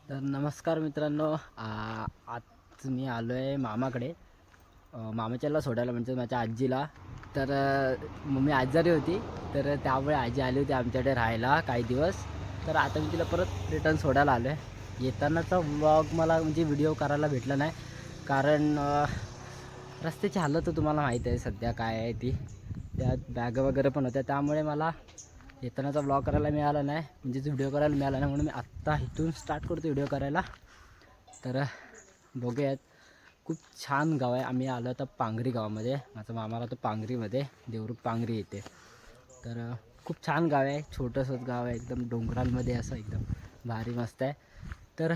तर नमस्कार मित्रांनो, आज मी आलो आहे मामाकडे. मामाच्याला सोडायला म्हणजे माझ्या आजीला. तर मम्मी आजारी होती, तर त्यामुळे आजी आली होती आमच्याकडे राहायला काही दिवस. तर आता मी तिला परत रिटर्न सोडायला आलो आहे. येतानाचा व्लॉग मला म्हणजे व्हिडिओ करायला भेटला नाही, कारण रस्त्याची हालत तर तुम्हाला माहीत आहे सध्या काय आहे ती. त्यात बॅग वगैरे पण होत्या, त्यामुळे मला येतानाचा व्लॉग करायला मिळाला नाही, म्हणजेच व्हिडिओ करायला मिळाला नाही. म्हणून मी आत्ता इथून स्टार्ट करतो व्हिडिओ करायला. तर बघूयात. खूप छान गाव आहे. आम्ही आलो तर पांगरी गावामध्ये. माझा मामाला तो पांगरीमध्ये देवरूख पांगरी येते. तर खूप छान गाव आहे. छोटंसंच गाव आहे, एकदम डोंगरांमध्ये असं एकदम भारी मस्त आहे. तर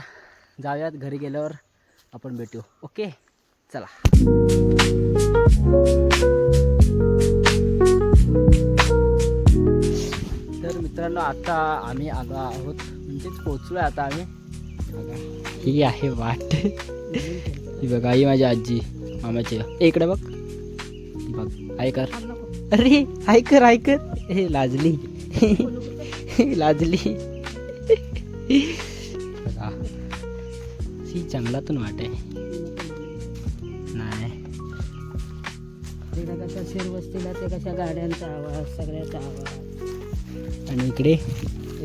जाऊयात, घरी गेल्यावर आपण भेटू. ओके, चला. तर मित्रांनो, आता आम्ही आलो आहोत, म्हणजेच पोचलो आहे आता आम्ही. बघा, ही आहे वाट. ही बघा, ही माझी आजी मामाची. इकडे बघ, बघ, ऐकर. अरे ऐकर ऐकर, हे लाजली. लाजली. बघा, ही जंगलातून वाट आहे. नाही, कशा शिरवस्तीला ते कशा गाड्यांचा आवाज, सगळ्याचा आवाज. आणि इकडे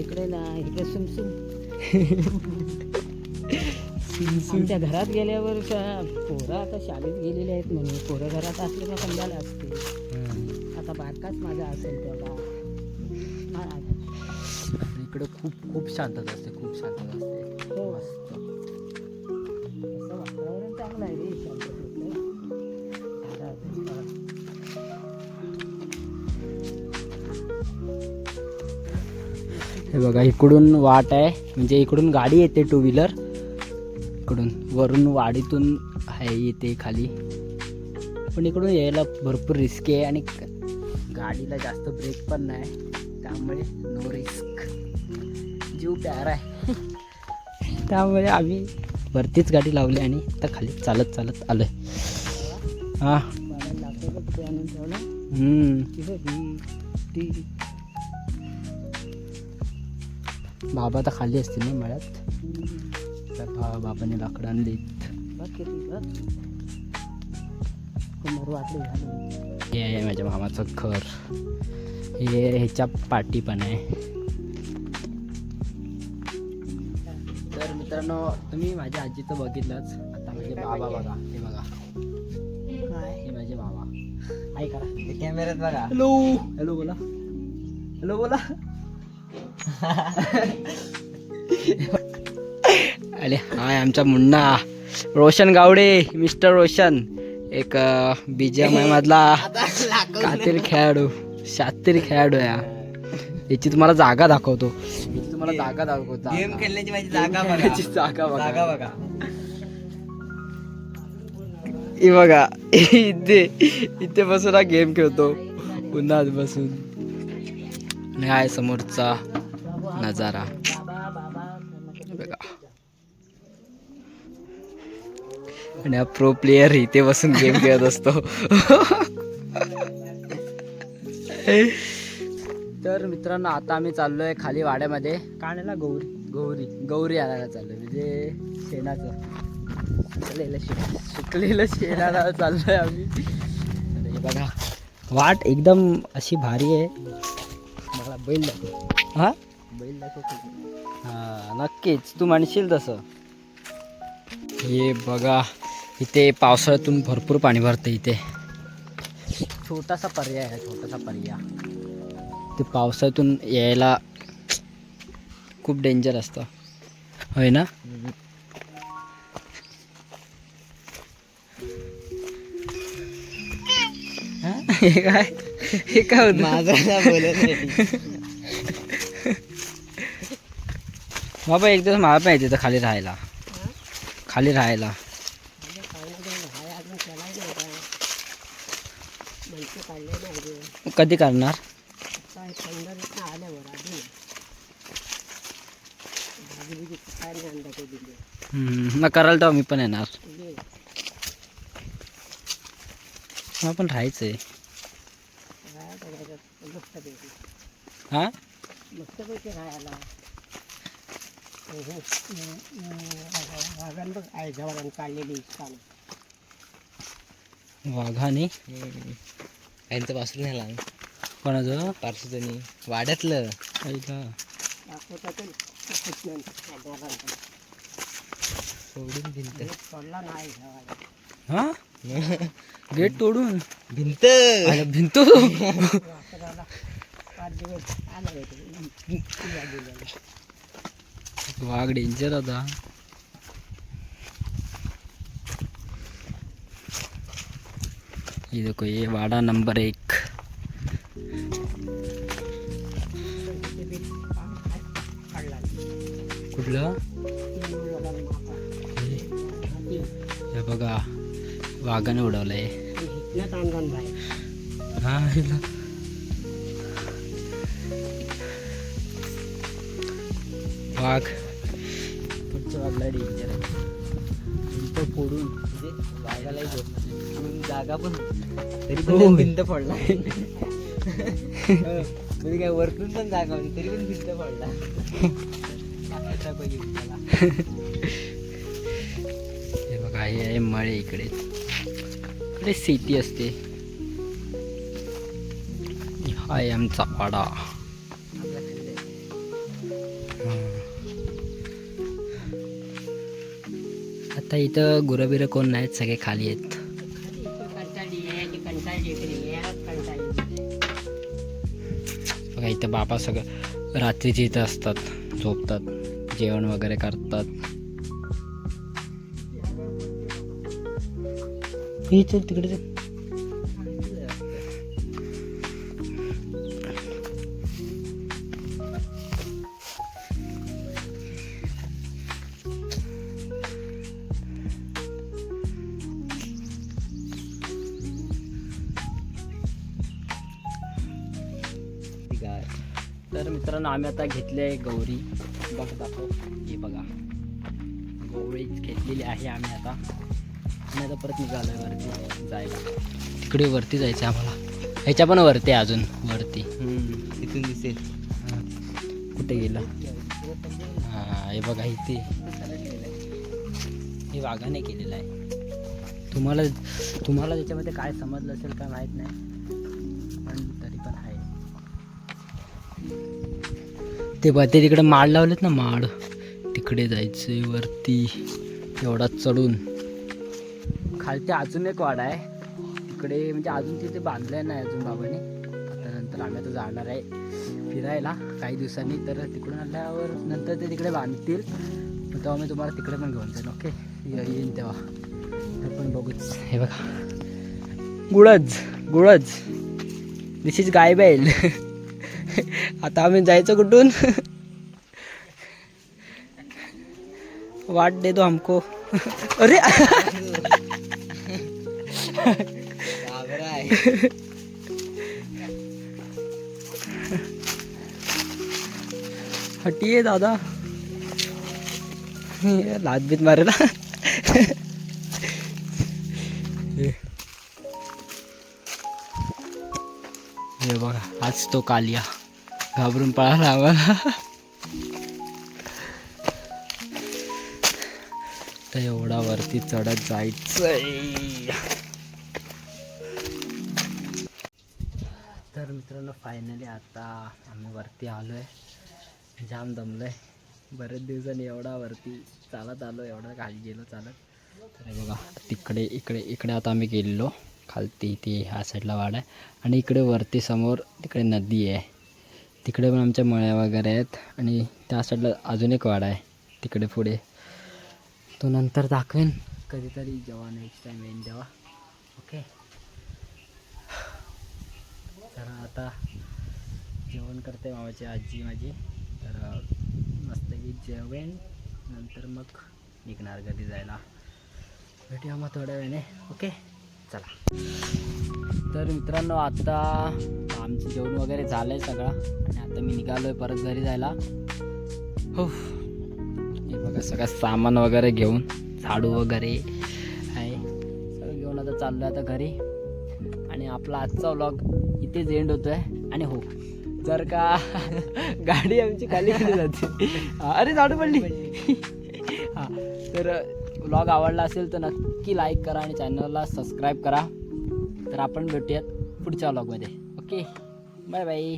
इकडे ना, इकडे सुमसुम. आमच्या घरात गेल्यावर पोरं आता शाळेत गेलेले आहेत, म्हणून पोरं घरात असले का समजायला असते. आता बारकाच माझा असेल तेव्हा. इकडे खूप खूप शांतता असते, खूप शांतता असते. हो, मस्त. असं वातावरण चांगलं आहे रे शांततेतलं. हे बघा, इकडून वाट आहे, म्हणजे इकडून गाडी येते टू व्हीलर. इकडून वरून वाडीतून आहे येते खाली. पण इकडून यायला भरपूर रिस्की आहे आणि गाडीला जास्त ब्रेक पण नाही, त्यामुळे नो रिस्क. जीव प्यारा आहे. त्यामुळे आम्ही वरतीच गाडी लावली आणि आता खाली चालत चालत आलो आहे. हां, बाबा तर खाली असतील ना मळ्यात. बाबाने लाकडं आणलीत. हे आहे माझ्या मामाचं घर. हे ह्याच्या पाठी पण आहे. तर मित्रांनो, तुम्ही माझ्या आजीचं बघितलंच. आता माझे बाबा बघा, हे बघा, हे माझे बाबा. हाय करा कॅमेऱ्यात बघा. हॅलो हॅलो बोला, हॅलो बोला. अरे हाय, आमचा मुन्ना रोशन गावडे, मिस्टर रोशन. एक BGMI मधला शातीर खेळाडू या. याची तुम्हाला जागा दाखवतो. गेम खेळण्याची माझी जागा बघा. हे बघा, इथे बसून हा गेम खेळतो उन्हात बसून. आणि हा समोरचा नजारा बघा. आणि हा प्रो प्लेयर इथे बसून गेम खेळत असतो. तर मित्रांनो, आता आम्ही चाललोय खाली वाड्यामध्ये. काढायला गौरी आणायला चाललोय, म्हणजे शेणाचं सुकलेलं शेणाला चाललोय आम्ही. हे बघा, वाट एकदम अशी भारी आहे. मला बैल दाखव. हा, बैल दाखव. हा, नक्कीच तू म्हणशील तसं. हे बघा, इथे पावसाळ्यातून भरपूर पाणी भरतं. इथे छोटासा पर्याय आहे, छोटासा पर्याय. ते पावसातून यायला खूप डेंजर असतं, होय ना. हे काय होतं बाबा. एक दिवस मला पण येते तर खाली राहायला. कधी करणार? मग करायला तर मी पण येणार. मला पण राहायचंय. हा, मस्तपैकी राहायला. वाघान बघ आहे जवान काढलेली वाघाने यांचं पासून नाही लहान कोणाचं पार्श्वजनी वाड्यातलं ऐका सोडून भिंत पडला नाही हा गेट तोडून भिंत अरे भिंतो 5 दिवस आलं वाघ डेंजर होता. ये देखो ये वाडा नंबर 1. कुठलं हे बघा वाघाने उडवलंय. हा हिला वाघ पुढच्या वाघला डेंजर आहे. भिंत फोडून वाघालाही झोप जागा पण तरी हो. पण भिंत पडला म्हणजे काय वरतून पण जागा होती तरी पण भिंत पडला. हे बघा हे आहे मळे. इकडे सिटी असते. हा आहे आमचा वाडा. आता इथं गुरंबिरं कोण नाहीत, सगळे खाली आहेत. बघा इथं बाबा सगळं रात्रीचे इथं असतात, झोपतात, जेवण वगैरे करतात. ही चल तिकडे चल. तर मित्रांनो आम्ही आता घेतले गौरी. बघ दाखव. हे बघा गौरी घेतलेली आहे आम्ही आता. आणि आता परत निघालो आहे वरती जायला. तिकडे वरती जायचं आहे आम्हाला. ह्याच्या पण वरती आहे अजून वरती. तिथून दिसेल. कुठे गेला? हां हे बघा इथे हे वाघाने केलेलं आहे. तुम्हाला त्याच्यामध्ये काय समजलं असेल काय माहीत नाही, पण तरी पण आहे. ते तिकडे माड लावलेत ना, माड तिकडे जायचंय वरती. एवढा चढून खालती अजून एक वाडा आहे तिकडे, म्हणजे अजून तिथे बांधलंय नाही अजून बाबाने. आता नंतर आम्ही आता जाणार आहे फिरायला काही दिवसांनी, तर तिकडून आल्यावर नंतर ते तिकडे बांधतील, तेव्हा मी तुम्हाला तिकडे पण घेऊन जाईल. ओके येईन तेव्हा तर पण बघूच. हे बघा गुळज दिस इज गाय बैल. आता आम्ही जायचं कुठून? वाट दे दो हमको. अरे हटिये दादा, लात बीत मारेला. हे बघा आज तो कालिया घाबरून पळाला आम्हाला. तर एवढा वरती चढत जायचंय. तर मित्रांनो फायनली आता आम्ही वरती आलोय. जाम दमलोय, बरेच दिवसांनी एवढा वरती चालत आलो, एवढा खाली गेलो चालत. तर हे बघा इकडे आता आम्ही गेलेलो खालती. ती ह्या साईडला वाडा आहे आणि इकडे वरती समोर तिकडे नदी आहे. तिकडे पण आमच्या मळ्या वगैरे आहेत आणि त्या साईडला अजून एक वाडा आहे तिकडे पुढे. तो नंतर दाखवेन कधीतरी जेव्हा नेक्स्ट टाईम येईन तेव्हा. ओके तर आता जेवण करते मामाची आजी माझी. तर मस्तपैकी जेवेन नंतर मग निघणार घरी जायला. भेटूया मग थोड्या वेळाने. ओके चला. तर मित्रांनो आता आमचं जेवण वगैरे झालं आहे सगळं आणि आता मी निघालो आहे परत घरी जायला. हो हे बघा सगळं सामान वगैरे घेऊन, झाडू वगैरे आहे सगळं घेऊन आता चाललो आहे आता घरी. आणि आपला आजचा व्लॉग इथेच एंड होतो आहे. आणि हो जर का गाडी आमची खाली खाली जाते अरे झाडू पडली हां तर व्लॉग आवडला असेल तर नक्की लाईक करा आणि चॅनलला सबस्क्राईब करा. तर आपण भेटूयात पुढच्या व्लॉगमध्ये. Okay bye bye.